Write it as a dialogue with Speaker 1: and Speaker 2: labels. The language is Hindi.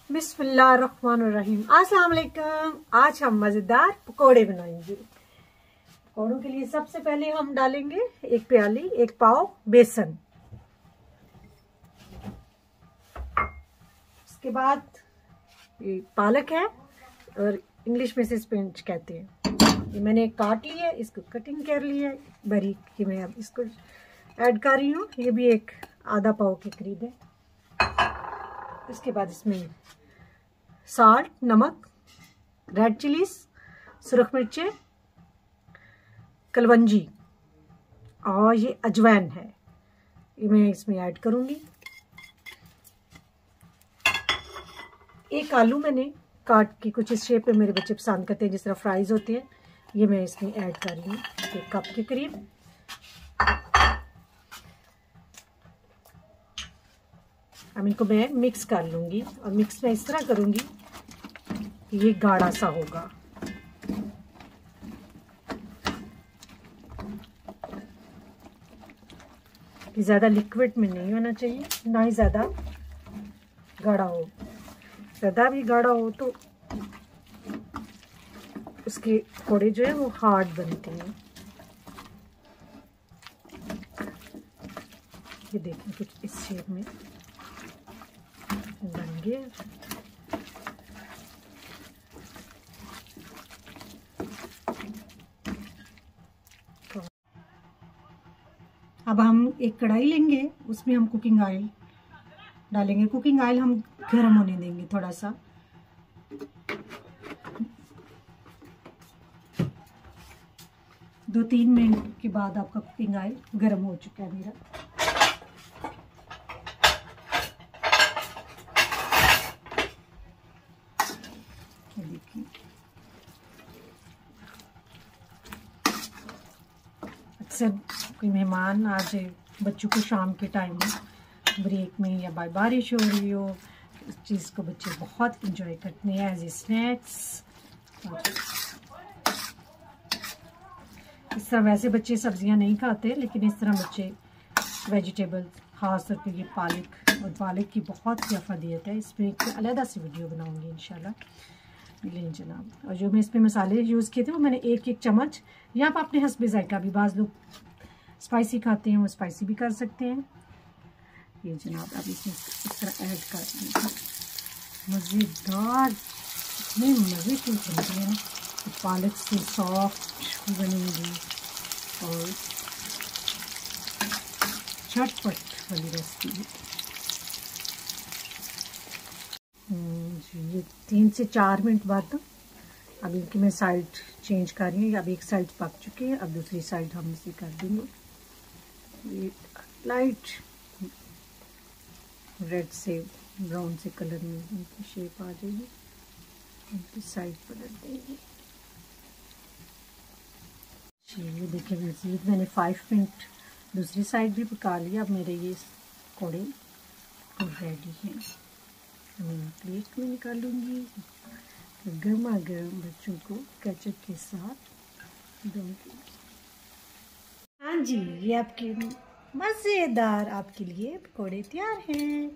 Speaker 1: बिस्मिल्लाहिर्रहमानिर्रहीम। अस्सलाम वालेकुम। आज हम मज़ेदार पकोड़े बनाएंगे। पकोड़ों के लिए सबसे पहले हम डालेंगे एक पाव बेसन। उसके बाद ये पालक है और इंग्लिश में से स्पिनच कहते हैं। ये मैंने काट लिया, इसको कटिंग कर लिया बारीक कि मैं अब इसको ऐड कर रही हूँ। ये भी एक आधा पाव के करीब है। इसके बाद इसमें साल्ट, नमक, रेड चिलीज, सुरख मिर्चें, कलवंजी और ये अजवाइन है, ये मैं इसमें ऐड करूंगी। एक आलू मैंने काट के कुछ इस शेप में मेरे बच्चे पसंद करते हैं, जिस तरह फ्राइज होते हैं, ये मैं इसमें ऐड कर रही हूँ 1 कप के करीब। अब इनको मैं मिक्स कर लूंगी और मिक्स में इस तरह करूंगी कि ये गाढ़ा सा होगा। कि ज़्यादा लिक्विड में नहीं होना चाहिए, ना ही ज़्यादा गाढ़ा हो। ज़्यादा भी गाढ़ा हो तो उसके पकौड़े जो है वो हार्ड बनते हैं। ये देखें कुछ इस शेप में बन गए। अब हम एक कढ़ाई लेंगे, उसमें हम कुकिंग ऑयल डालेंगे। कुकिंग ऑयल हम गर्म होने देंगे थोड़ा सा। दो 3 मिनट के बाद आपका कुकिंग ऑयल गर्म हो चुका है मेरा। देखिए अक्सर कोई मेहमान आ जाए, बच्चों को शाम के टाइम में ब्रेक में या बारिश हो रही हो, इस चीज़ को बच्चे बहुत इंजॉय करते हैं एज ए स्नैक्स। इस तरह वैसे बच्चे सब्जियां नहीं खाते, लेकिन इस तरह बच्चे वेजिटेबल, ख़ास तौर पे ये पालक, और पालक की बहुत ही अफादियत है। इसमें एक अलग सी वीडियो बनाऊंगी इंशाल्लाह। लें जनाब, और जो मैं इसमें मसाले यूज़ किए थे वो मैंने 1-1 चम्मच, या आप अपने हस्बे जायका भी, बाज़ लोग स्पाइसी खाते हैं वो स्पाइसी भी कर सकते हैं। ये जनाब अब इसमें इस तरह ऐड कर देंगे। मज़ेदार, इतने मज़े की बनती है तो पालक से सॉफ्ट बनेंगी और झटपट वाली रेसिपी। ये 3 से 4 मिनट बाद अब इनकी मैं साइड चेंज कर रही हूँ। अब एक साइड पक चुकी है, अब दूसरी साइड हम इसे कर देंगे। ये लाइट रेड से ब्राउन से कलर में इनकी शेप आ जाएगी। इनकी साइड पलट देंगे। ये देखिए मज़ीद मैंने 5 मिनट दूसरी साइड भी पका लिया। अब मेरे ये पकौड़े रेडी हैं। मैं प्लेट में निकालूंगी, गर्मा गर्म बच्चों को केचप के साथ दूंगी। हाँ जी, ये आपके मज़ेदार आपके लिए पकौड़े तैयार हैं।